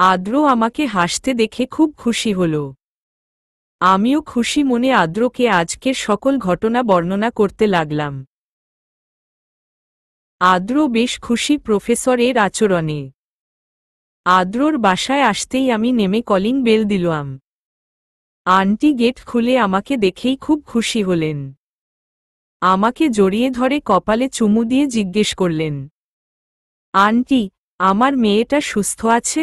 আদ্র আমাকে হাসতে দেখে খুব খুশি হল। আমিও খুশি মনে আদ্রকে আজকের সকল ঘটনা বর্ণনা করতে লাগলাম। আদ্র বেশ খুশি প্রফেসরের আচরণে। আদ্রর বাসায় আসতেই আমি নেমে কলিং বেল দিলাম। আন্টি গেট খুলে আমাকে দেখেই খুব খুশি হলেন। আমাকে জড়িয়ে ধরে কপালে চুমু দিয়ে জিজ্ঞেস করলেন, আন্টি, আমার মেয়েটা সুস্থ আছে?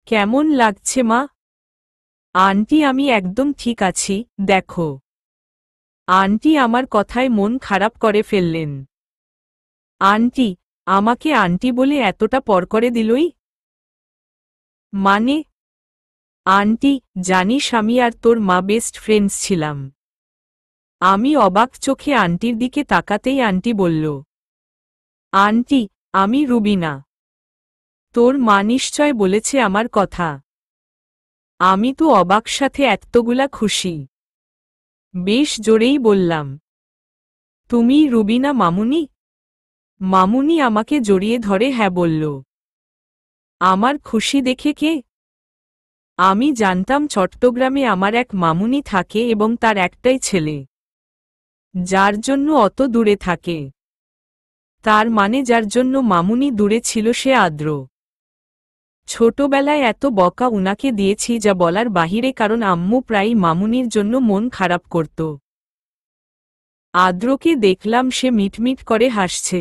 কেমন লাগছে মা? আন্টি, আমি একদম ঠিক আছি, দেখো। আন্টি আমার কথায় মন খারাপ করে ফেললেন। আন্টি, আমাকে আন্টি বলে এতটা পর করে দিলই? মানে? আন্টি, জানিস আমি আর তোর মা বেস্ট ফ্রেন্ডস ছিলাম। আমি অবাক চোখে আন্টির দিকে তাকাতেই আন্টি বলল, আন্টি, আমি রুবিনা। তোর মা নিশ্চয় বলেছে আমার কথা। আমি তো অবাক সাথে এতগুলা খুশি। বেশ জোরেই বললাম, তুমি রুবিনা মামুনি? মামুনি আমাকে জড়িয়ে ধরে হ্যাঁ বলল। আমার খুশি দেখে কে? আমি জানতাম চট্টগ্রামে আমার এক মামুনি থাকে এবং তার একটাই ছেলে, যার জন্য অত দূরে থাকে। তার মানে যার জন্য মামুনি দূরে ছিল সে আদ্র। ছোটবেলায় এত বকা উনাকে দিয়েছি যা বলার বাহিরে, কারণ আম্মু প্রায়ই মামুনির জন্য মন খারাপ করত। আদ্রকে দেখলাম সে মিটমিট করে হাসছে।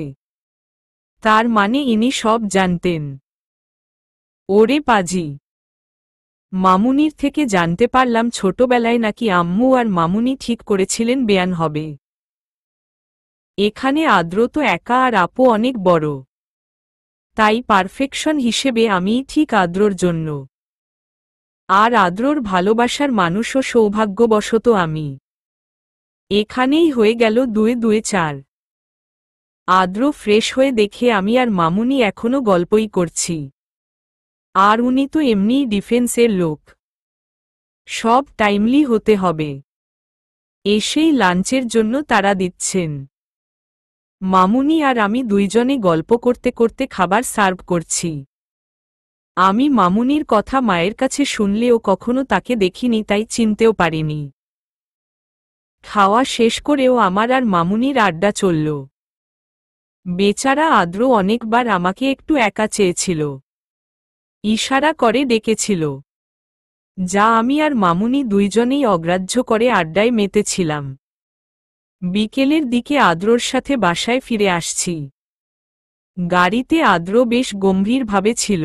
তার মানে ইনি সব জানতেন। ওরে পাজি! মামুনির থেকে জানতে পারলাম ছোটবেলায় নাকি আম্মু আর মামুনি ঠিক করেছিলেন বেয়ান হবে। এখানে আদ্র তো একা আর আপু অনেক বড়। তাই পারফেকশন হিসেবে আমিই ঠিক আদ্রর জন্য। আর আদ্রর ভালোবাসার মানুষও সৌভাগ্যবশত আমি। এখানেই হয়ে গেল 2-2-4। আদ্র ফ্রেশ হয়ে দেখে আমি আর মামুনি এখনো গল্পই করছি। আর উনি তো এমনিই ডিফেন্সের লোক। সব টাইমলি হতে হবে। এসেই লাঞ্চের জন্য তাড়া দিচ্ছেন। মামুনি আর আমি দুইজনে গল্প করতে করতে খাবার সার্ভ করছি। আমি মামুনির কথা মায়ের কাছে শুনলেও কখনো তাকে দেখিনি, তাই চিনতেও পারিনি। খাওয়া শেষ করেও আমার আর মামুনির আড্ডা চলল। বেচারা আদ্র অনেকবার আমাকে একটু একা চেয়েছিল। ইশারা করে ডেকেছিল, যা আমি আর মামুনি দুইজনেই অগ্রাহ্য করে আড্ডায় মেতেছিলাম। বিকেলের দিকে আদ্রর সাথে বাসায় ফিরে আসছি। গাড়িতে আদ্র বেশ গম্ভীরভাবে ছিল।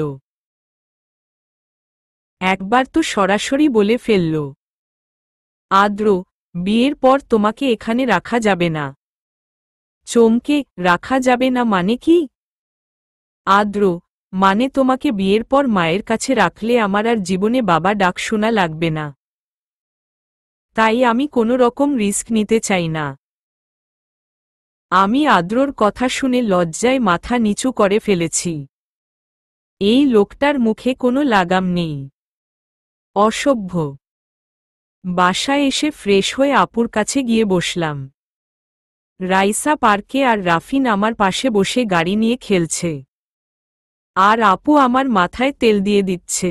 একবার তো সরাসরি বলে ফেলল, আদ্র, বিয়ের পর তোমাকে এখানে রাখা যাবে না। চমকে, রাখা যাবে না মানে কি? আদ্র, মানে তোমাকে বিয়ের পর মায়ের কাছে রাখলে আমার আর জীবনে বাবা ডাক শোনা লাগবে না। তাই আমি কোনো রকম রিস্ক নিতে চাই না। আমি আদ্রর কথা শুনে লজ্জায় মাথা নিচু করে ফেলেছি। এই লোকটার মুখে কোনো লাগাম নেই। অসভ্য। বাসায় এসে ফ্রেশ হয়ে আপুর কাছে গিয়ে বসলাম। রাইসা পার্কে আর রাফিন আমার পাশে বসে গাড়ি নিয়ে খেলছে। আর আপু আমার মাথায় তেল দিয়ে দিচ্ছে।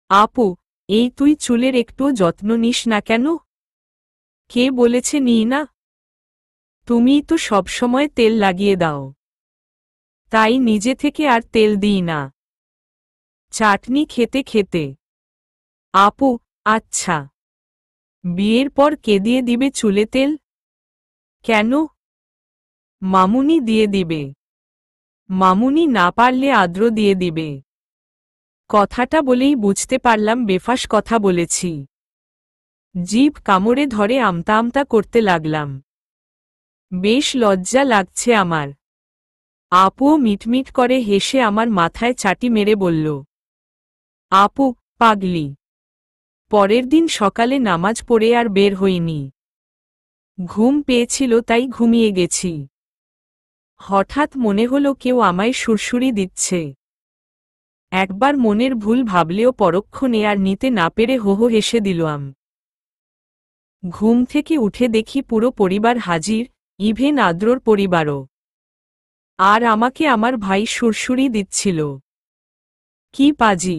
আপু, এই তুই চুলের একটুও যত্ন নিস না কেন? কে বলেছে নিই না? তুমিই তো সবসময় তেল লাগিয়ে দাও। তাই নিজে থেকে আর তেল দিই না। চাটনি খেতে খেতে। আপু, আচ্ছা। বিয়ের পর কে দিয়ে দিবে চুলে তেল? কেন? মামুনি দিয়ে দিবে। মামুনি না পারলে আদ্র দিয়ে দিবে। কথাটা বলেই বুঝতে পারলাম বেফাস কথা বলেছি। জিভ কামড়ে ধরে আমতা আমতা করতে লাগলাম। বেশ লজ্জা লাগছে আমার। আপুও মিটমিট করে হেসে আমার মাথায় চাটি মেরে বলল, আপু, পাগলি। পরের দিন সকালে নামাজ পড়ে আর বের হইনি। ঘুম পেয়েছিল তাই ঘুমিয়ে গেছি। হঠাৎ মনে হলো কেউ আমায় সুরসুরি দিচ্ছে। একবার মনের ভুল ভাবলেও পরক্ষণে আর নিতে না পেরে হো হো হেসে দিলাম। ঘুম থেকে উঠে দেখি পুরো পরিবার হাজির, ইভেন আদ্রর পরিবারও। আর আমাকে আমার ভাই সুরসুরি দিচ্ছিল। কি পাজি!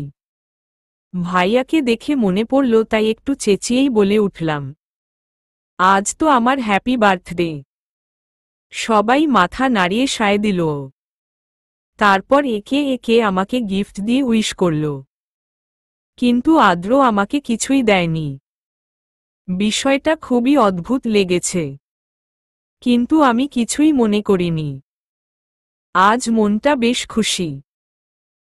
ভাইয়াকে দেখে মনে পড়ল তাই একটু চেঁচিয়েই বলে উঠলাম, আজ তো আমার হ্যাপি বার্থডে। সবাই মাথা নাড়িয়ে সায় দিল। তারপর একে একে আমাকে গিফট দিয়ে উইশ করল। কিন্তু আদ্র আমাকে কিছুই দেয়নি। বিষয়টা খুবই অদ্ভুত লেগেছে, কিন্তু আমি কিছুই মনে করিনি। আজ মনটা বেশ খুশি।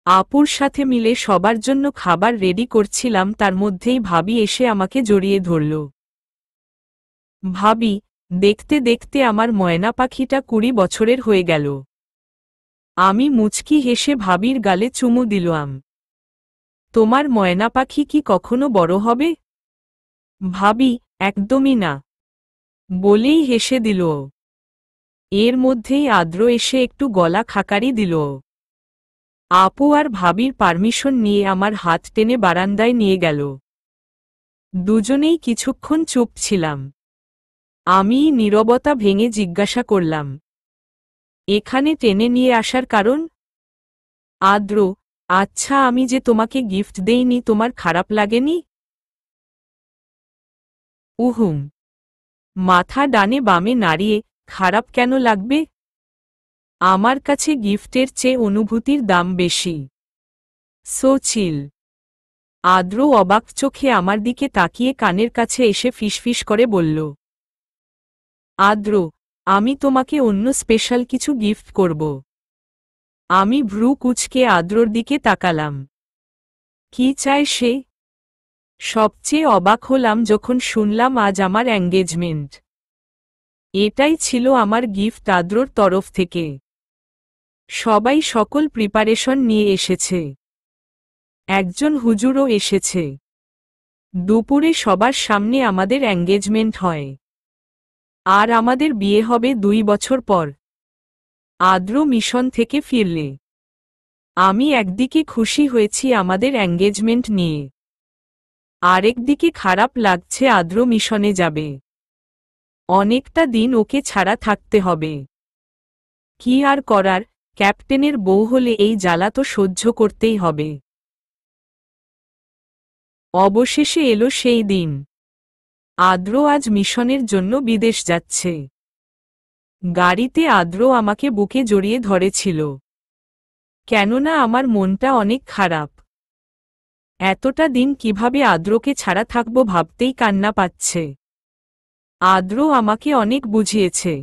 আপুর সাথে মিলে সবার জন্য খাবার রেডি করছিলাম, তার মধ্যেই ভাবি এসে আমাকে জড়িয়ে ধরল। ভাবি, দেখতে দেখতে আমার ময়না পাখিটা 20 বছরের হয়ে গেল। আমি মুচকি হেসে ভাবির গালে চুমু দিলাম। তোমার ময়না পাখি কি কখনো বড় হবে? ভাবি, একদমই না, বলেই হেসে দিল। এর মধ্যেই আদ্র এসে একটু গলা খাকারি দিল। আপু আর ভাবির পারমিশন নিয়ে আমার হাত টেনে বারান্দায় নিয়ে গেল। দুজনেই কিছুক্ষণ চুপ ছিলাম। আমি নীরবতা ভেঙে জিজ্ঞাসা করলাম, এখানে টেনে নিয়ে আসার কারণ? আদ্র, আচ্ছা আমি যে তোমাকে গিফট দেইনি তোমার খারাপ লাগেনি? উহুম। মাথা ডানে বামে নাড়িয়ে, খারাপ কেন লাগবে? আমার কাছে গিফটের চেয়ে অনুভূতির দাম বেশি। সো চিল। আদ্র অবাক চোখে আমার দিকে তাকিয়ে কানের কাছে এসে ফিসফিস করে বলল, আদ্র, আমি তোমাকে অন্য স্পেশাল কিছু গিফট করব। আমি ভ্রু কুঁচকে আদ্রর দিকে তাকালাম। কি চায় সে? সবচেয়ে অবাক হলাম যখন শুনলাম আজ আমার এঙ্গেজমেন্ট। এটাই ছিল আমার গিফট আদ্রর তরফ থেকে। সবাই সকল প্রিপারেশন নিয়ে এসেছে। একজন হুজুরও এসেছে। দুপুরে সবার সামনে আমাদের এঙ্গেজমেন্ট হয়। আর আমাদের বিয়ে হবে 2 বছর পর, আদ্র মিশন থেকে ফিরলে। আমি একদিকে খুশি হয়েছি আমাদের এঙ্গেজমেন্ট নিয়ে, আরেকদিকে খারাপ লাগছে আদ্র মিশনে যাবে। অনেকটা দিন ওকে ছাড়া থাকতে হবে। কি আর করার, ক্যাপ্টেনের বউ হলে এই জ্বালা তো সহ্য করতেই হবে। অবশেষে এলো সেই দিন। আদ্র আজ মিশনের জন্য বিদেশ যাচ্ছে। গাড়িতে আদ্র আমাকে বুকে জড়িয়ে ধরেছিল, কেননা আমার মনটা অনেক খারাপ। এতটা দিন কিভাবে আদ্রকে ছাড়া থাকব ভাবতেই কান্না পাচ্ছে। আদ্র আমাকে অনেক বুঝিয়েছে।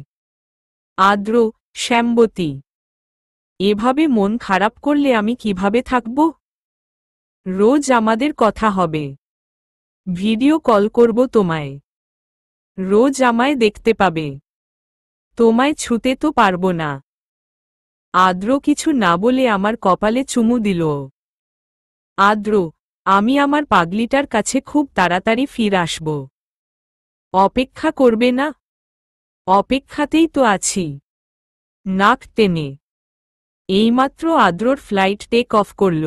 আদ্র, শ্যামবতী, এভাবে মন খারাপ করলে আমি কিভাবে থাকব? রোজ আমাদের কথা হবে। ভিডিও কল করব তোমায়। রোজ আমায় দেখতে পাবে। তোমায় ছুতে তো পারব না। আদ্র কিছু না বলে আমার কপালে চুমু দিল। আদ্র, আমি আমার পাগলিটার কাছে খুব তাড়াতাড়ি ফিরে আসব। অপেক্ষা করবে না? অপেক্ষাতেই তো আছি। নাক টেনে এইমাত্র আদ্রর ফ্লাইট টেক অফ করল।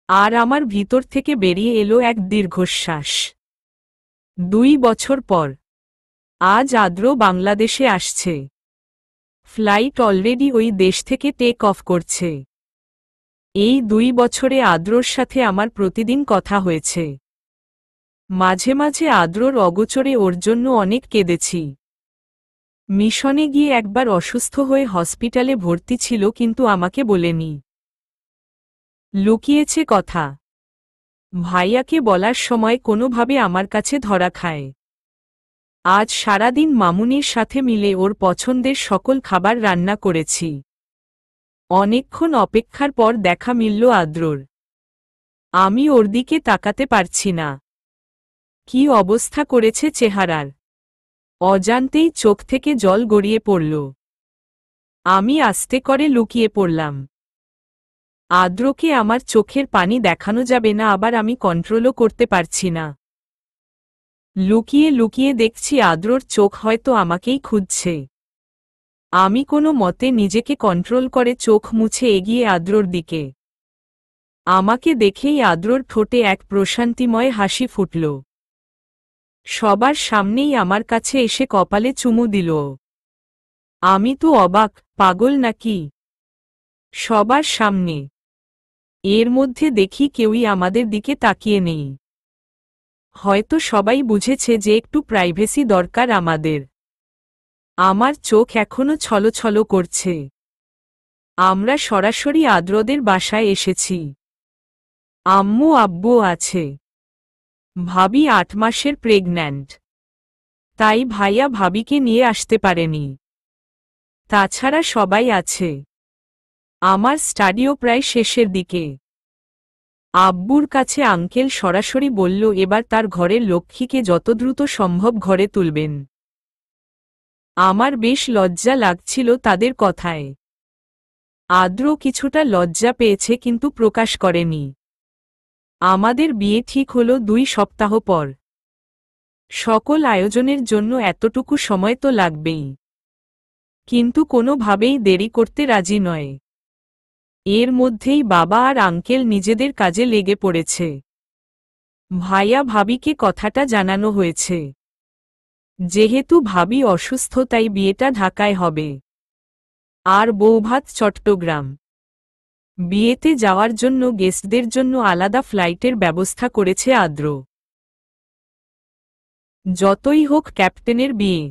আর আমার ভিতর থেকে বেরিয়ে এলো এক দীর্ঘশ্বাস। 2 বছর পর আজ আদ্র বাংলাদেশে আসছে। ফ্লাইট অলরেডি ওই দেশ থেকে টেক অফ করছে। এই 2 বছরে আদ্রর সাথে আমার প্রতিদিন কথা হয়েছে। মাঝে মাঝে আদ্রর অগোচরে ওর জন্য অনেক কেঁদেছি। মিশনে গিয়ে একবার অসুস্থ হয়ে হসপিটালে ভর্তি ছিল, কিন্তু আমাকে বলেনি। লুকিয়েছে কথা। ভাইয়াকে বলার সময় কোনোভাবে আমার কাছে ধরা খায়। আজ সারাদিন মামুনির সাথে মিলে ওর পছন্দের সকল খাবার রান্না করেছি। অনেকক্ষণ অপেক্ষার পর দেখা মিলল আদ্রর। আমি ওর দিকে তাকাতে পারছি না। কি অবস্থা করেছে চেহারার! অজান্তেই চোখ থেকে জল গড়িয়ে পড়ল। আমি আস্তে করে লুকিয়ে পড়লাম। আদ্রকে আমার চোখের পানি দেখানো যাবে না, আবার আমি কন্ট্রোলও করতে পারছি না। লুকিয়ে লুকিয়ে দেখছি আদ্রর চোখ হয়তো আমাকেই খুঁজছে। আমি কোনো মতে নিজেকে কন্ট্রোল করে চোখ মুছে এগিয়ে আদ্রর দিকে। আমাকে দেখেই আদ্রর ঠোঁটে এক প্রশান্তিময় হাসি ফুটল। সবার সামনেই আমার কাছে এসে কপালে চুমু দিল। আমি তো অবাক, পাগল নাকি? সবার সামনে এর মধ্যে দেখি কেউই আমাদের দিকে তাকিয়ে নেই। হয়তো সবাই বুঝেছে যে একটু প্রাইভেসি দরকার আমাদের। আমার চোখ এখনো ছলছল করছে। আমরা সরাসরি আদ্রদের বাসায় এসেছি। আম্মু আব্বু আছে। ভাবি 8 মাসের প্রেগন্যান্ট। তাই ভাইয়া ভাবিকে নিয়ে আসতে পারেনি। তাছাড়া সবাই আছে। আমার স্টাডিও প্রায় শেষের দিকে। আব্বুর কাছে আঙ্কেল সরাসরি বলল এবার তার ঘরের লক্ষ্মীকে যত দ্রুত সম্ভব ঘরে তুলবেন। আমার বেশ লজ্জা লাগছিল তাদের কথায়। আদ্র কিছুটা লজ্জা পেয়েছে কিন্তু প্রকাশ করেনি। আমাদের বিয়ে ঠিক হলো 2 সপ্তাহ পর। সকল আয়োজনের জন্য এতটুকু সময় তো লাগবেই। কিন্তু কোনোভাবেই দেরি করতে রাজি নয়। এর মধ্যেই বাবা আর আঙ্কেল নিজেদের কাজে লেগে পড়েছে। ভাইয়া ভাবিকে কথাটা জানানো হয়েছে। যেহেতু ভাবি অসুস্থ তাই বিয়েটা ঢাকায় হবে। আর বৌভাত চট্টগ্রাম। বিয়েতে যাওয়ার জন্য গেস্টদের জন্য আলাদা ফ্লাইটের ব্যবস্থা করেছে আদ্র। যতই হোক ক্যাপ্টেনের বিয়ে।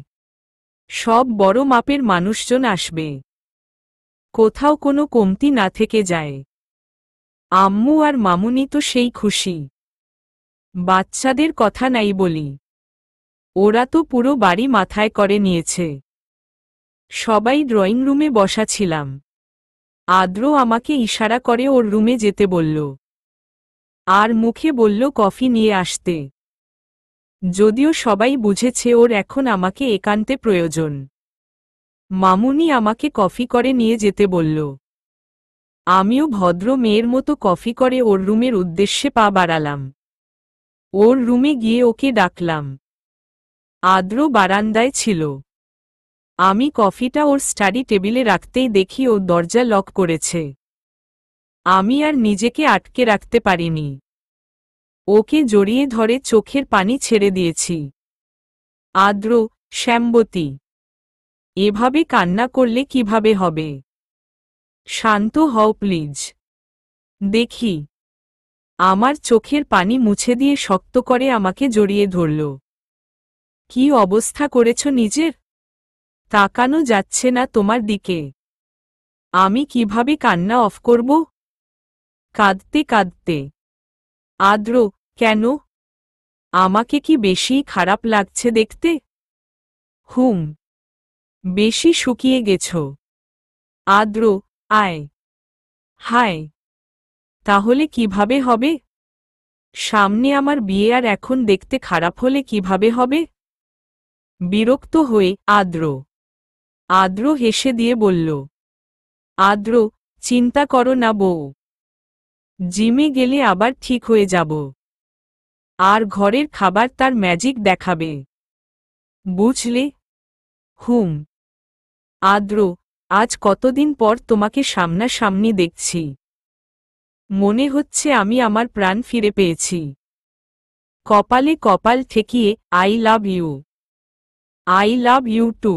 সব বড় মাপের মানুষজন আসবে। কোথাও কোনো কমতি না থেকে যায়। আম্মু আর মামুনি তো সেই খুশি। বাচ্চাদের কথা নাই বলি। ওরা তো পুরো বাড়ি মাথায় করে নিয়েছে। সবাই ড্রয়িং রুমে বসা ছিলাম। আদ্র আমাকে ইশারা করে ওর রুমে যেতে বলল। আর মুখে বলল কফি নিয়ে আসতে। যদিও সবাই বুঝেছে ওর এখন আমাকে একান্তে প্রয়োজন। মামুনি আমাকে কফি করে নিয়ে যেতে বলল। আমিও ভদ্র মেয়ের মতো কফি করে ওর রুমের উদ্দেশ্যে পা বাড়ালাম। ওর রুমে গিয়ে ওকে ডাকলাম। আদ্র বারান্দায় ছিল। আমি কফিটা ওর স্টাডি টেবিলে রাখতেই দেখি ও দরজা লক করেছে। আমি আর নিজেকে আটকে রাখতে পারিনি। ওকে জড়িয়ে ধরে চোখের পানি ছেড়ে দিয়েছি। আদ্র, শ্যামবতী, এভাবে কান্না করলে কিভাবে হবে? শান্ত হও প্লিজ। দেখি। আমার চোখের পানি মুছে দিয়ে শক্ত করে আমাকে জড়িয়ে ধরল। কি অবস্থা করেছ নিজের? তাকানো যাচ্ছে না তোমার দিকে। আমি কিভাবে কান্না অফ করব? কাঁদতে কাঁদতে। আদ্র, কেন? আমাকে কি বেশি খারাপ লাগছে দেখতে? হুম। বেশি শুকিয়ে গেছ। আদ্র, আয়। হায়। তাহলে কিভাবে হবে? সামনে আমার বিয়ে আর এখন দেখতে খারাপ হলে কিভাবে হবে? বিরক্ত হয়ে আদ্র হেসে দিয়ে বলল। আদ্র, চিন্তা করো না বউ। জিমে গেলে আবার ঠিক হয়ে যাব। আর ঘরের খাবার তার ম্যাজিক দেখাবে। বুঝলে? হুম। আদ্র, আজ কতদিন পর তোমাকে সামনাসামনি দেখছি। মনে হচ্ছে আমি আমার প্রাণ ফিরে পেয়েছি। কপালে কপাল ঠেকিয়ে I love you. I love you too.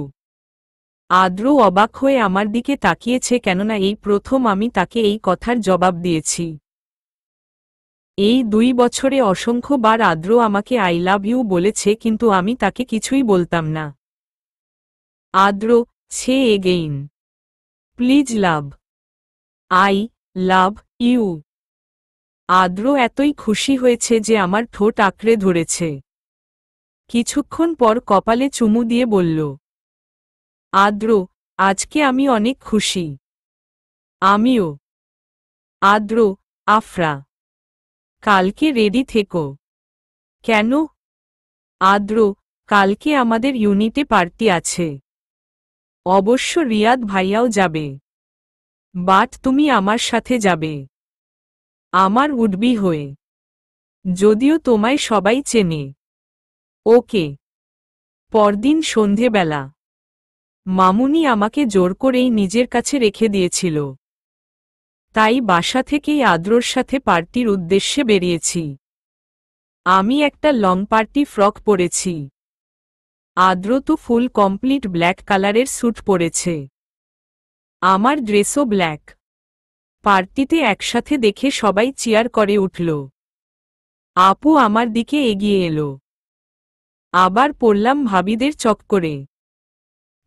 Adra অবাক হয়ে আমার দিকে তাকিয়েছে কেননা এই প্রথম আমি তাকে এই কথার জবাব দিয়েছি। এই 2 বছরে অসংখ্যবার আদ্র আমাকে আই লাভ ইউ বলেছে কিন্তু আমি তাকে কিছুই বলতাম না। আদ্র, ছে again. Please love. I love you. Adra এতই খুশি হয়েছে যে আমার ঠোঁট আঁকড়ে ধরেছে। কিছুক্ষণ পর কপালে চুমু দিয়ে বলল। আদ্র, আজকে আমি অনেক খুশি। আমিও। আদ্র, আফরা, কালকে রেডি থেকো। কেন? আদ্র, কালকে আমাদের ইউনিটে পার্টি আছে। অবশ্য রিয়াদ ভাইয়াও যাবে। বাট তুমি আমার সাথে যাবে। আমার উডবি হয়ে। যদিও তোমায় সবাই চেনে। ওকে। পরদিন সন্ধেবেলা। মামুনি আমাকে জোর করেই নিজের কাছে রেখে দিয়েছিল। তাই বাসা থেকেই আদ্রর সাথে পার্টির উদ্দেশ্যে বেরিয়েছি। আমি একটা লং পার্টি ফ্রক পরেছি। আদ্র তো ফুল কমপ্লিট ব্ল্যাক কালারের স্যুট পরেছে। আমার ড্রেসও ব্ল্যাক। পার্টিতে একসাথে দেখে সবাই চিয়ার করে উঠল। আপু আমার দিকে এগিয়ে এলো। আবার পড়লাম ভাবিদের চক্করে।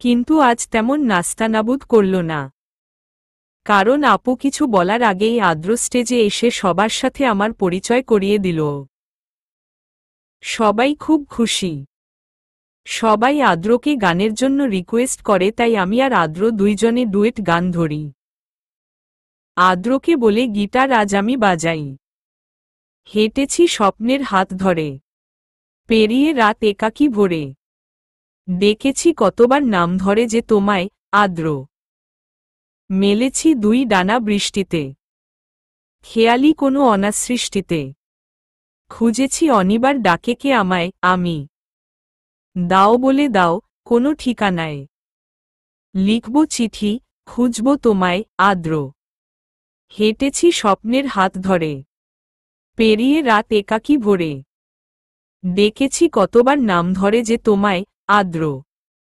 কিন্তু আজ তেমন নাস্তানাবুদ করল না। কারণ আপু কিছু বলার আগেই আদ্র স্টেজে এসে সবার সাথে আমার পরিচয় করিয়ে দিল। সবাই খুব খুশি। সবাই আদ্রকে গানের জন্য রিকোয়েস্ট করে, তাই আমি আর আদ্র দুইজনে ডুয়েট গান ধরি। আদ্রকে বলে গিটার আজ আমি বাজাই। হেঁটেছি স্বপ্নের হাত ধরে, পেরিয়ে রাত একাকী ভোরে। ডেকেছি কতবার নাম ধরে যে তোমায়, আদ্র। মেলেছি দুই ডানা বৃষ্টিতে, খেয়ালি কোনো অনাসৃষ্টিতে। খুঁজেছি অনিবার ডাকে কে আমায়, আমি। দাও বলে দাও, কোনো ঠিকানায়। লিখব চিঠি, খুঁজব তোমায়, আদ্র। হেঁটেছি স্বপ্নের হাত ধরে, পেরিয়ে রাত একাকী ভোরে। ডেকেছি কতবার নাম ধরে যে তোমায়, আদ্র।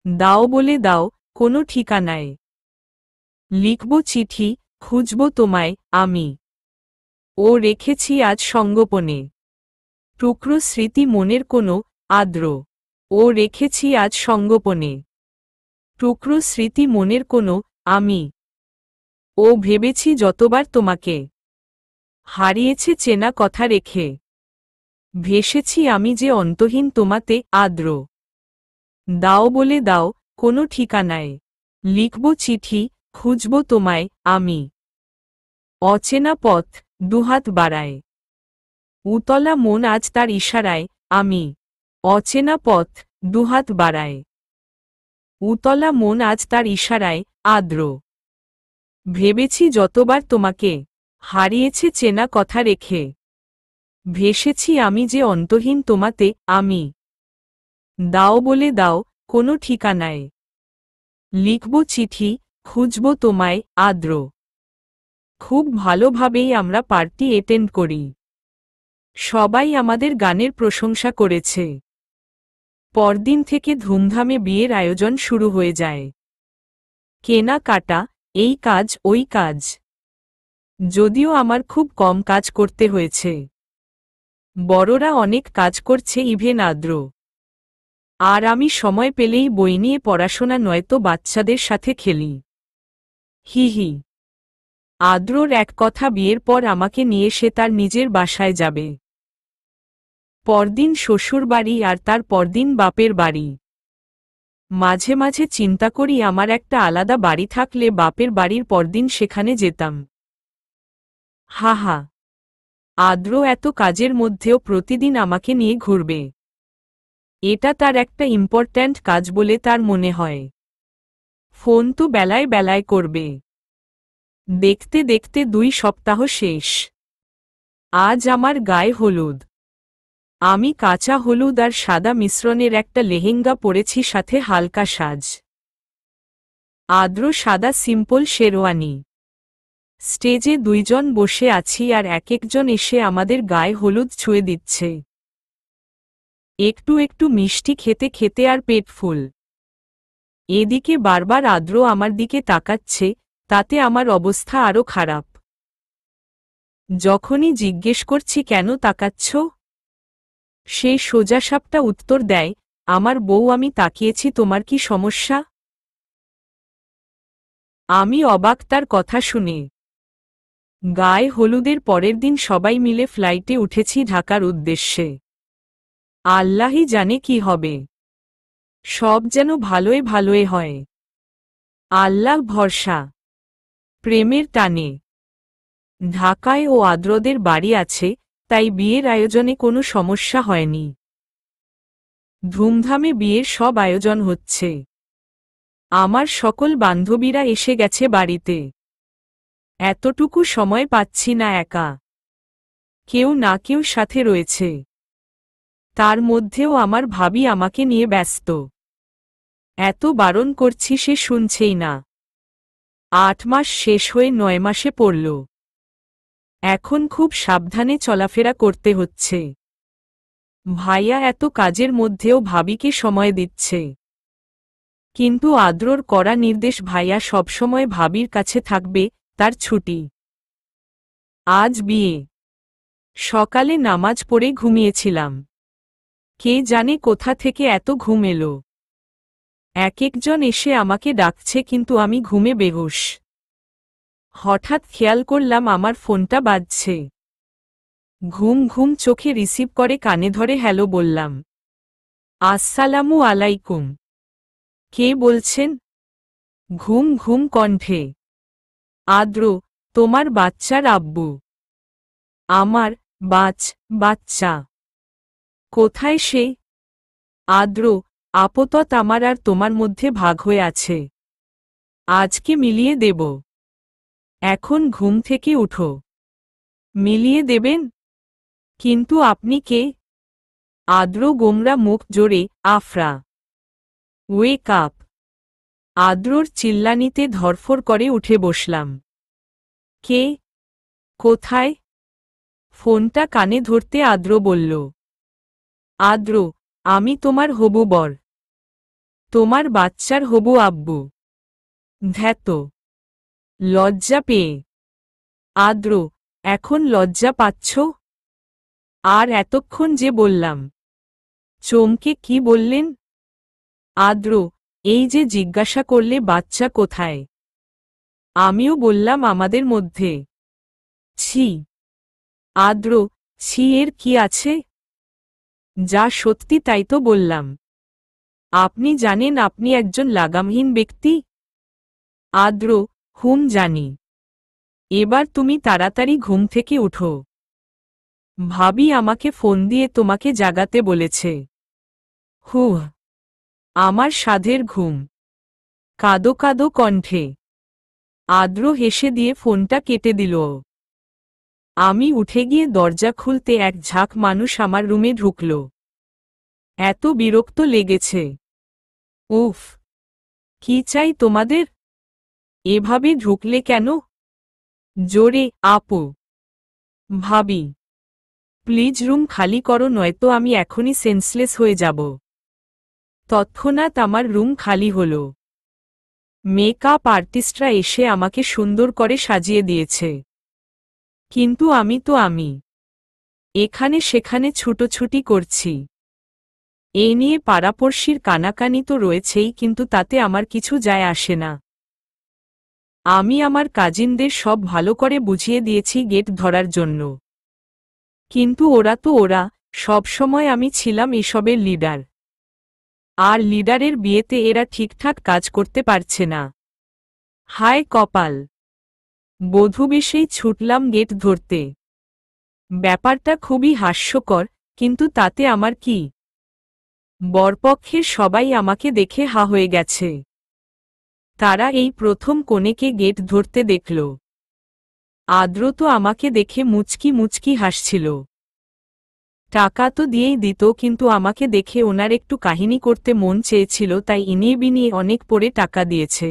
দাও বলে দাও, কোনো ঠিকানায়। লিখব চিঠি, খুঁজব তোমায়, আমি। ও রেখেছি আজ সঙ্গোপনে, টুকরো স্মৃতি মনের কোনো, আদ্র। ও রেখেছি আজ সঙ্গোপনে, টুকরো স্মৃতি মনের কোনো, আমি। ও ভেবেছি যতবার তোমাকে, হারিয়েছে চেনা কথা রেখে। ভেসেছি আমি যে অন্তহীন তোমাতে, আদ্র। দাও বলে দাও, কোনো ঠিকানায়। লিখব চিঠি, খুঁজব তোমায়, আমি। অচেনা পথ, দুহাত বাড়ায়। উতলা মন আজ তার ইশারায়, আমি। অচেনা পথ, দুহাত বাড়ায়। উতলা মন আজ তার ইশারায়, আদ্র। ভেবেছি যতবার তোমাকে, হারিয়েছে চেনা কথা রেখে। ভেসেছি আমি যে অন্তহীন তোমাতে, আমি। দাও বলে দাও, কোনো ঠিকানায়। লিখব চিঠি, খুঁজব তোমায়, আদ্র। খুব ভালোভাবেই আমরা পার্টি অ্যাটেন্ড করি। সবাই আমাদের গানের প্রশংসা করেছে। পরদিন থেকে ধুমধামে বিয়ের আয়োজন শুরু হয়ে যায়। কেনাকাটা, এই কাজ ওই কাজ। যদিও আমার খুব কম কাজ করতে হয়েছে। বড়রা অনেক কাজ করছে, ইভেন আদ্র। আর আমি সময় পেলেই বই নিয়ে পড়াশোনা নয়তো বাচ্চাদের সাথে খেলি। হি হি। আদ্রর এক কথা, বিয়ের পর আমাকে নিয়ে সে তার নিজের বাসায় যাবে। পরদিন শ্বশুর বাড়ি আর তার পরদিন বাপের বাড়ি। মাঝে মাঝে চিন্তা করি আমার একটা আলাদা বাড়ি থাকলে বাপের বাড়ির পরদিন সেখানে যেতাম। হা হা। আদ্র এত কাজের মধ্যেও প্রতিদিন আমাকে নিয়ে ঘুরবে। এটা তার একটা ইম্পর্ট্যান্ট কাজ বলে তার মনে হয়। ফোন তো বেলায় বেলায় করবে। দেখতে দেখতে 2 সপ্তাহ শেষ। আজ আমার গায়ে হলুদ। আমি কাঁচা হলুদ আর সাদা মিশ্রণের একটা লেহেঙ্গা পরেছি, সাথে হালকা সাজ। আদ্র সাদা সিম্পল শেরওয়ানি। স্টেজে 2 জন বসে আছি আর এক একজন এসে আমাদের গায়ে হলুদ ছুঁয়ে দিচ্ছে। একটু একটু মিষ্টি খেতে খেতে আর পেট ফুল। এদিকে বারবার আদ্র আমার দিকে তাকাচ্ছে, তাতে আমার অবস্থা আরো খারাপ। যখনই জিজ্ঞেস করছি কেন তাকাচ্ছ, সে সোজাসাপটা উত্তর দেয়, আমার বউ আমি তাকিয়েছি, তোমার কি সমস্যা? আমি অবাক তার কথা শুনে। গায়ে হলুদের পরের দিন সবাই মিলে ফ্লাইটে উঠেছি ঢাকার উদ্দেশ্যে। আল্লাহই জানে কি হবে। সব যেন ভালোয় ভালোয় হয়। আল্লাহ ভরসা। প্রেমের টানে। ঢাকায় ও আদ্রদের বাড়ি আছে, তাই বিয়ের আয়োজনে কোনো সমস্যা হয়নি। ধুমধামে বিয়ের সব আয়োজন হচ্ছে। আমার সকল বান্ধবীরা এসে গেছে বাড়িতে। এতটুকু সময় পাচ্ছি না একা। কেউ না কেউ সাথে রয়েছে। তার মধ্যেও আমার ভাবি আমাকে নিয়ে ব্যস্ত। এত বারণ করছি সে শুনছেই না। 8 মাস শেষ হয়ে 9 মাসে পড়ল। এখন খুব সাবধানে চলাফেরা করতে হচ্ছে। ভাইয়া এত কাজের মধ্যেও ভাবিকে সময় দিচ্ছে। কিন্তু আদ্রর কড়া নির্দেশ, ভাইয়া সবসময় ভাবির কাছে থাকবে, তার ছুটি। আজ বিয়ে। সকালে নামাজ পড়ে ঘুমিয়েছিলাম। কে জানে কোথা থেকে এত ঘুম এলো। এক একজন এসে আমাকে ডাকছে কিন্তু আমি ঘুমে বেহুশ। হঠাৎ খেয়াল করলাম আমার ফোনটা বাজছে। ঘুম ঘুম চোখে রিসিভ করে কানে ধরে হ্যালো বললাম। আসসালামু আলাইকুম। কে বলছেন? ঘুম ঘুম কণ্ঠে। আদ্র, তোমার বাচ্চার আব্বু। আমার বাচ্চা কোথায় সে? আদ্র, আপাতত আমার আর তোমার মধ্যে ভাগ হয়ে আছে। আজকে মিলিয়ে দেব। এখন ঘুম থেকে উঠো। মিলিয়ে দেবেন? কিন্তু আপনি কে? আদ্র গোমরা মুখ জোরে, আফরা। Wake up. আদ্রর চিল্লানিতে ধরফর করে উঠে বসলাম। কে? কোথায়? ফোনটা কানে ধরতে আদ্র বলল। আদ্র, আমি তোমার হবু বর। তোমার বাচ্চার হবু আব্বু। ধ্যাত। লজ্জা পেয়ে। আদ্র, এখন লজ্জা পাচ্ছ? আর এতক্ষণ যে বললাম। চমকে কি বললেন? আদ্র, এই যে জিজ্ঞাসা করলে বাচ্চা কোথায়? আমিও বললাম আমাদের মধ্যে। ছি। আদ্র, ছি এর কি আছে? যা সত্যি তাই তো বললাম। আপনি জানেন আপনি একজন লাগামহীন ব্যক্তি? আদ্র, জানি। এবার তুমি তাড়াতাড়ি ঘুম থেকে উঠো। ভাবি আমাকে ফোন দিয়ে তোমাকে জাগাতে বলেছে। হুহ। আমার সাধের ঘুম। কাদো কাদো কণ্ঠে। আদ্র হেসে দিয়ে ফোনটা কেটে দিল। আমি উঠে গিয়ে দরজা খুলতে এক ঝাঁক মানুষ আমার রুমে ঢুকল। এত বিরক্ত লেগেছে। উফ। কি চাই তোমাদের? এভাবে ঢুকলে কেন? জোরে, আপু। ভাবি, প্লিজ রুম খালি করো নয়তো আমি এখনই সেন্সলেস হয়ে যাব। তৎক্ষণাৎ আমার রুম খালি হল। মেকআপ আর্টিস্টরা এসে আমাকে সুন্দর করে সাজিয়ে দিয়েছে। কিন্তু আমি তো আমি। এখানে সেখানে ছুটোছুটি করছি। এই নিয়ে পাড়াপড়শির কানাকানি তো রয়েছেই কিন্তু তাতে আমার কিছু যায় আসে না। আমি আমার কাজিনদের সব ভালো করে বুঝিয়ে দিয়েছি গেট ধরার জন্য। কিন্তু ওরা সবসময় আমি ছিলাম এসবের লিডার। আর লিডারের বিয়েতে এরা ঠিকঠাক কাজ করতে পারছে না। হায় কপাল। বধূবেশেই ছুটলাম গেট ধরতে। ব্যাপারটা খুবই হাস্যকর, কিন্তু তাতে আমার কি? বরপক্ষের সবাই আমাকে দেখে হা হয়ে গেছে। তারা এই প্রথম কনেকে গেট ধরতে দেখল। আদ্র তো আমাকে দেখে মুচকি মুচকি হাসছিল। টাকা তো দিয়েই দিত কিন্তু আমাকে দেখে ওনার একটু কাহিনী করতে মন চেয়েছিল তাই ইনিয়ে বিনিয়ে অনেক পরে টাকা দিয়েছে।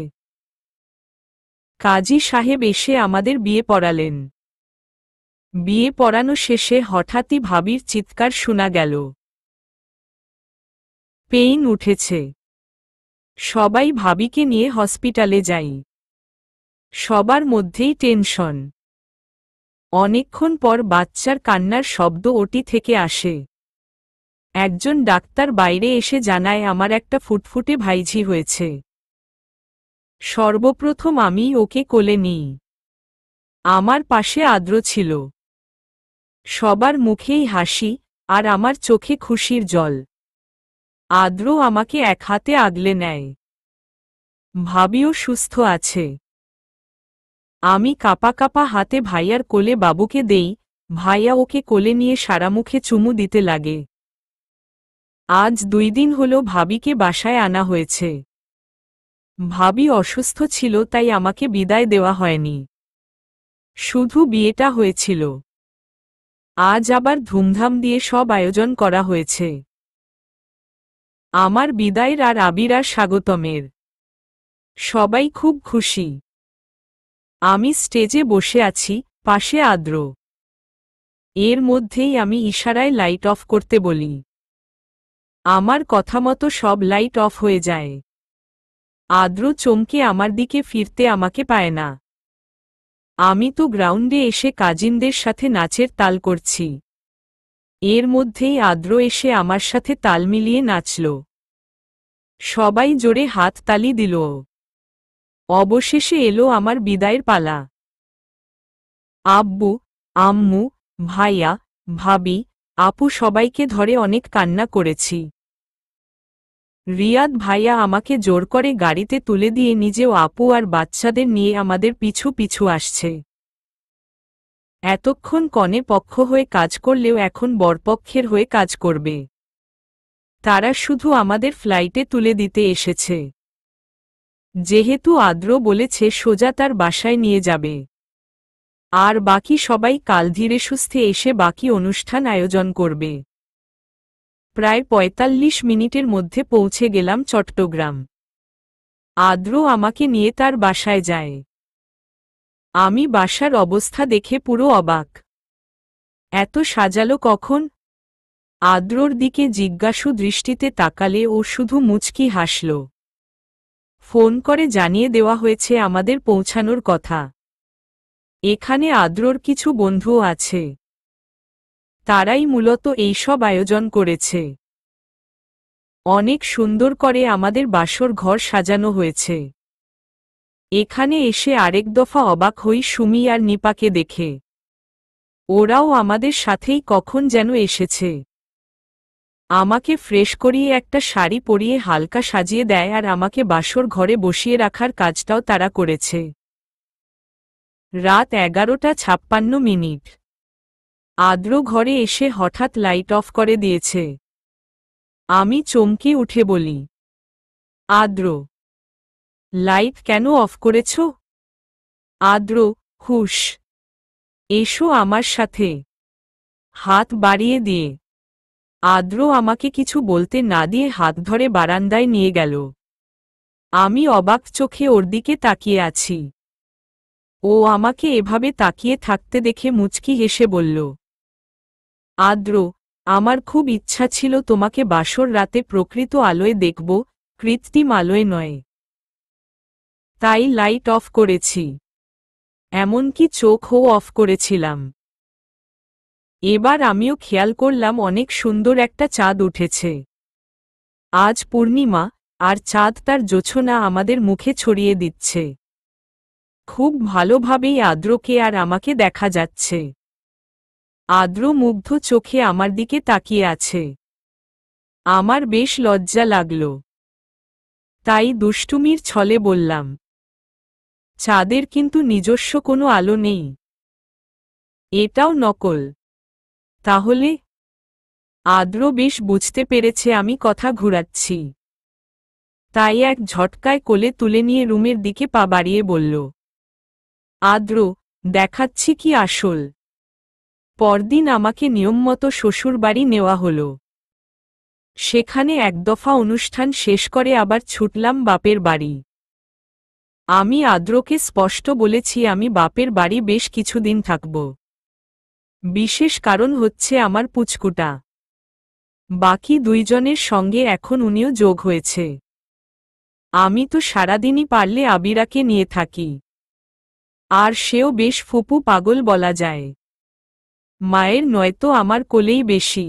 কাজী সাহেব এসে আমাদের বিয়ে পড়ালেন। বিয়ে পড়ানো শেষে হঠাৎই ভাবির চিৎকার শোনা গেল। পেইন উঠেছে। সবাই ভাবিকে নিয়ে হসপিটালে যাই। সবার মধ্যেই টেনশন। অনেকক্ষণ পর বাচ্চার কান্নার শব্দ ওটি থেকে আসে। একজন ডাক্তার বাইরে এসে জানায় আমার একটা ফুটফুটে ভাইঝি হয়েছে। সর্বপ্রথম আমি ওকে কোলে নিই। আমার পাশে আদ্র ছিল। সবার মুখেই হাসি, আর আমার চোখে খুশির জল। আদ্র আমাকে এক হাতে আগলে নেয়। ভাবিও সুস্থ আছে। আমি কাপা কাপা হাতে ভাইয়ার কোলে বাবুকে দেই, ভাইয়া ওকে কোলে নিয়ে সারামুখে চুমু দিতে লাগে। আজ 2 দিন হলো ভাবিকে বাসায় আনা হয়েছে। ভাবি অসুস্থ ছিল তাই আমাকে বিদায় দেওয়া হয়নি। শুধু বিয়েটা হয়েছিল। আজ আবার ধুমধাম দিয়ে সব আয়োজন করা হয়েছে। আমার বিদায়ের আর আবির আর স্বাগতমের। সবাই খুব খুশি। আমি স্টেজে বসে আছি, পাশে আদ্র। এর মধ্যেই আমি ইশারায় লাইট অফ করতে বলি। আমার কথা মতো সব লাইট অফ হয়ে যায়। আদ্র চমকে আমার দিকে ফিরতে আমাকে পায় না। আমি তো গ্রাউন্ডে এসে কাজিনদের সাথে নাচের তাল করছি। এর মধ্যেই আদ্র এসে আমার সাথে তাল মিলিয়ে নাচল। সবাই জোরে হাত তালি দিল। অবশেষে এলো আমার বিদায়ের পালা। আব্বু, আম্মু, ভাইয়া, ভাবি, আপু সবাইকে ধরে অনেক কান্না করেছি। রিয়াদ ভাইয়া আমাকে জোর করে গাড়িতে তুলে দিয়ে নিজেও আপু আর বাচ্চাদের নিয়ে আমাদের পিছু পিছু আসছে। এতক্ষণ কনে পক্ষ হয়ে কাজ করলেও এখন বরপক্ষের হয়ে কাজ করবে। তারা শুধু আমাদের ফ্লাইটে তুলে দিতে এসেছে। যেহেতু আদ্র বলেছে সোজা তার বাসায় নিয়ে যাবে, আর বাকি সবাই কাল ধীরে সুস্থে এসে বাকি অনুষ্ঠান আয়োজন করবে। প্রায় ৪৫ মিনিটের মধ্যে পৌঁছে গেলাম চট্টগ্রাম। আদ্র আমাকে নিয়ে তার বাসায় যায়। আমি বাসার অবস্থা দেখে পুরো অবাক। এত সাজালো কখন? আদ্রর দিকে জিজ্ঞাসু দৃষ্টিতে তাকালে ও শুধু মুচকি হাসল। ফোন করে জানিয়ে দেওয়া হয়েছে আমাদের পৌঁছানোর কথা। এখানে আদ্রর কিছু বন্ধুও আছে। তারাই মূলত এইসব আয়োজন করেছে। অনেক সুন্দর করে আমাদের বাসর ঘর সাজানো হয়েছে। এখানে এসে আরেক দফা অবাক হই সুমি আর নিপাকে দেখে। ওরাও আমাদের সাথেই কখন যেন এসেছে। আমাকে ফ্রেশ করিয়ে একটা শাড়ি পরিয়ে হালকা সাজিয়ে দেয় আর আমাকে বাসর ঘরে বসিয়ে রাখার কাজটাও তারা করেছে। রাত 11:56। আদ্র ঘরে এসে হঠাৎ লাইট অফ করে দিয়েছে। আমি চমকে উঠে বলি, আদ্র, লাইট কেন অফ করেছ? আদ্র, হুশ, এসো আমার সাথে। হাত বাড়িয়ে দিয়ে আদ্র আমাকে কিছু বলতে না দিয়ে হাত ধরে বারান্দায় নিয়ে গেল। আমি অবাক চোখে ওর দিকে তাকিয়ে আছি। ও আমাকে এভাবে তাকিয়ে থাকতে দেখে মুচকি হেসে বলল, আদ্র, আমার খুব ইচ্ছা ছিল তোমাকে বাসর রাতে প্রকৃত আলোয় দেখব, কৃত্রিম আলোয় নয়। তাই লাইট অফ করেছি। এমনকি চোখও অফ করেছিলাম। এবার আমিও খেয়াল করলাম অনেক সুন্দর একটা চাঁদ উঠেছে। আজ পূর্ণিমা, আর চাঁদ তার জোছনা আমাদের মুখে ছড়িয়ে দিচ্ছে। খুব ভালোভাবেই আদ্রকে আর আমাকে দেখা যাচ্ছে। আদ্র মুগ্ধ চোখে আমার দিকে তাকিয়ে আছে। আমার বেশ লজ্জা লাগল। তাই দুষ্টুমির ছলে বললাম, চাঁদের কিন্তু নিজস্ব কোনো আলো নেই। এটাও নকল। তাহলে? আদ্র বেশ বুঝতে পেরেছে আমি কথা ঘুরাচ্ছি। তাই এক ঝটকায় কোলে তুলে নিয়ে রুমের দিকে পা বাড়িয়ে বলল, আদ্র, দেখাচ্ছি কি আসল। পরদিন আমাকে নিয়মমতো শ্বশুরবাড়ি নেওয়া হল। সেখানে এক দফা অনুষ্ঠান শেষ করে আবার ছুটলাম বাপের বাড়ি। আমি আদ্রকে স্পষ্ট বলেছি আমি বাপের বাড়ি বেশ কিছুদিন থাকব। বিশেষ কারণ হচ্ছে আমার পুচকুটা। বাকি দুইজনের সঙ্গে এখন উনিও যোগ হয়েছে। আমি তো সারাদিনই পারলে আবিরাকে নিয়ে থাকি। আর সেও বেশ ফুপু পাগল বলা যায়। মায়ের নয়তো আমার কোলেই বেশি।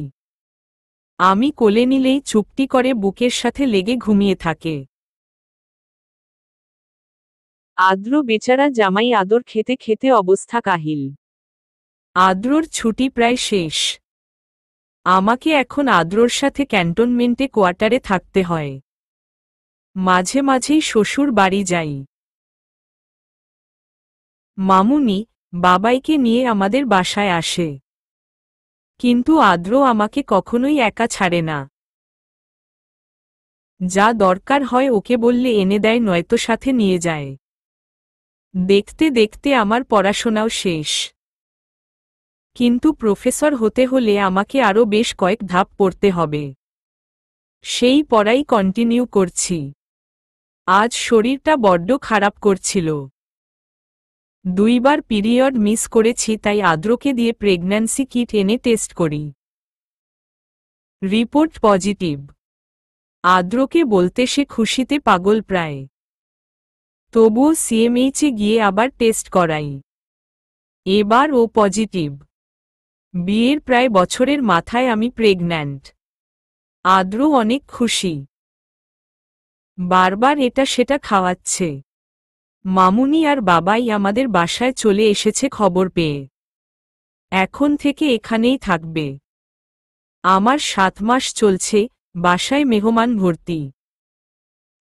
আমি কোলে নিলেই চুপটি করে বুকের সাথে লেগে ঘুমিয়ে থাকে। আদ্র বেচারা জামাই আদর খেতে খেতে অবস্থা কাহিল। আদ্রর ছুটি প্রায় শেষ। আমাকে এখন আদ্রর সাথে ক্যান্টনমেন্টে কোয়ার্টারে থাকতে হয়। মাঝে মাঝেই শ্বশুর বাড়ি যাই। মামুনি, বাবাইকে নিয়ে আমাদের বাসায় আসে। কিন্তু আদ্র আমাকে কখনোই একা ছাড়ে না। যা দরকার হয় ওকে বললে এনে দেয় নয়তো সাথে নিয়ে যায়। দেখতে দেখতে আমার পড়াশোনাও শেষ। কিন্তু প্রফেসর হতে হলে আমাকে আরও বেশ কয়েক ধাপ পড়তে হবে। সেই পড়াই কন্টিনিউ করছি। আজ শরীরটা বড্ড খারাপ করছিল। 2 বার পিরিয়ড মিস করেছি, তাই আদ্রকে দিয়ে প্রেগন্যান্সি কিট এনে টেস্ট করি। Report positive. আদ্রকে বলতে সে খুশিতে পাগল প্রায়। তবুও সিএমএইচে গিয়ে আবার টেস্ট করাই। এবার ও পজিটিভ। বিয়ের প্রায় বছরের মাথায় আমি প্রেগন্যান্ট। আদ্র অনেক খুশি। বারবার এটা সেটা খাওয়াচ্ছে। মামুনি আর বাবাই আমাদের বাসায় চলে এসেছে খবর পেয়ে। এখন থেকে এখানেই থাকবে। আমার 7 মাস চলছে, বাসায় মেহমান ভর্তি।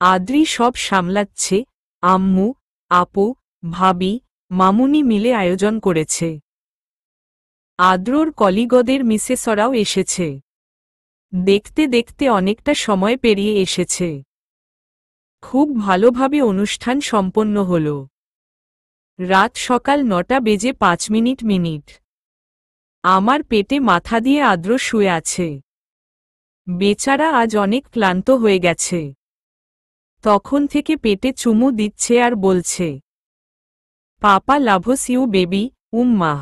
আদ্রি সব সামলাচ্ছে, আম্মু, আপু, ভাবি, মামুনি মিলে আয়োজন করেছে। আদ্রর কলিগদের মিসেসরাও এসেছে। দেখতে দেখতে অনেকটা সময় পেরিয়ে এসেছে। খুব ভালোভাবে অনুষ্ঠান সম্পন্ন হল। রাত সকাল 9টা বেজে 5 মিনিট। আমার পেটে মাথা দিয়ে আদ্র শুয়ে আছে। বেচারা আজ অনেক ক্লান্ত হয়ে গেছে। তখন থেকে পেটে চুমু দিচ্ছে আর বলছে, পাপা লাভস ইউ বেবি, উম্মা।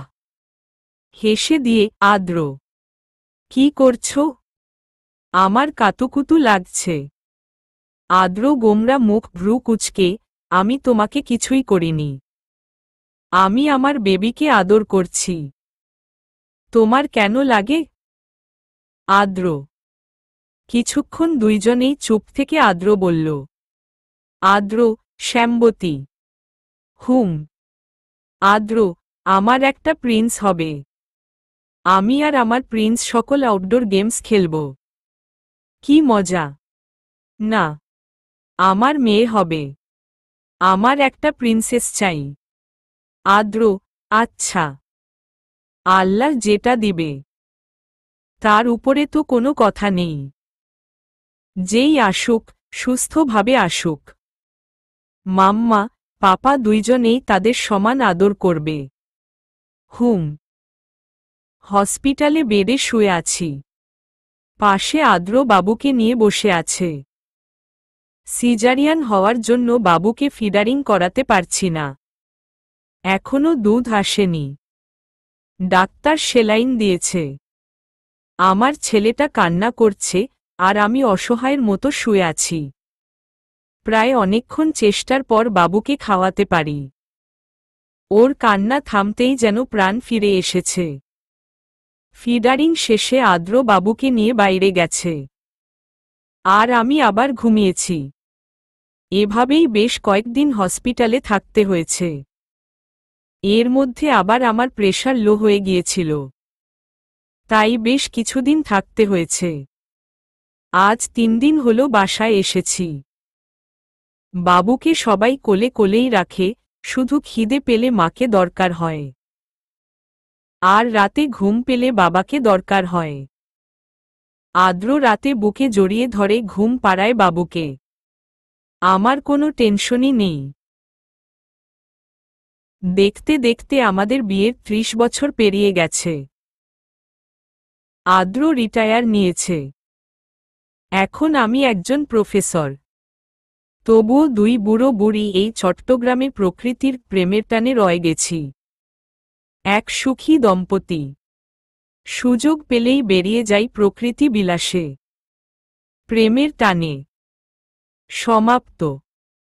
হেসে দিয়ে, আদ্র, কি করছো? আমার কাতুকুতু লাগছে। আদ্র গোমরা মুখ ভ্রু কুঁচকে, আমি তোমাকে কিছুই করিনি। আমি আমার বেবিকে আদর করছি। তোমার কেন লাগে? আদ্র। কিছুক্ষণ দুইজনেই চুপ থেকে আদ্র বলল, আদ্র, শ্যামবতী। হুম। আদ্র, আমার একটা প্রিন্স হবে। আমি আর আমার প্রিন্স সকল আউটডোর গেমস খেলব। কি মজা। না, আমার মেয়ে হবে। আমার একটা প্রিন্সেস চাই। আদ্র, আচ্ছা। আল্লাহ যেটা দিবে তার উপরে তো কোনো কথা নেই। যেই আসুক, সুস্থভাবে আসুক। মাম্মা, পাপা দুইজনেই তাদের সমান আদর করবে। হুম। হসপিটালে বেডে শুয়ে আছি। পাশে আদ্র বাবুকে নিয়ে বসে আছে। সিজারিয়ান হওয়ার জন্য বাবুকে ফিডারিং করাতে পারছি না। এখনো দুধ আসেনি। ডাক্তার সেলাইন দিয়েছে। আমার ছেলেটা কান্না করছে, আর আমি অসহায়ের মতো শুয়ে আছি। প্রায় অনেকক্ষণ চেষ্টার পর বাবুকে খাওয়াতে পারি। ওর কান্না থামতেই যেন প্রাণ ফিরে এসেছে। ফিডারিং শেষে আদ্র বাবুকে নিয়ে বাইরে গেছে। আর আমি আবার ঘুমিয়েছি। এভাবেই বেশ কয়েকদিন হসপিটালে থাকতে হয়েছে। এর মধ্যে আবার আমার প্রেশার লো হয়ে গিয়েছিল। তাই বেশ কিছুদিন থাকতে হয়েছে। আজ 3 দিন হলো বাসায় এসেছি। বাবুকে সবাই কোলে কোলেই রাখে, শুধু খিদে পেলে মাকে দরকার হয়। আর রাতে ঘুম পেলে বাবাকে দরকার হয়। আদ্র রাতে বুকে জড়িয়ে ধরে ঘুম পাড়ায় বাবুকে। আমার কোনো টেনশনই নেই। দেখতে দেখতে আমাদের বিয়ের 30 বছর পেরিয়ে গেছে। আদ্র রিটায়ার নিয়েছে। এখন আমি একজন প্রফেসর। তবুও 2 বুড়ো বুড়ি এই চট্টগ্রামে প্রকৃতির প্রেমের টানে রয়ে গেছি। এক সুখী দম্পতি। সুযোগ পেলেই বেরিয়ে যাই প্রকৃতি বিলাসে। প্রেমের টানে। সমাপ্ত।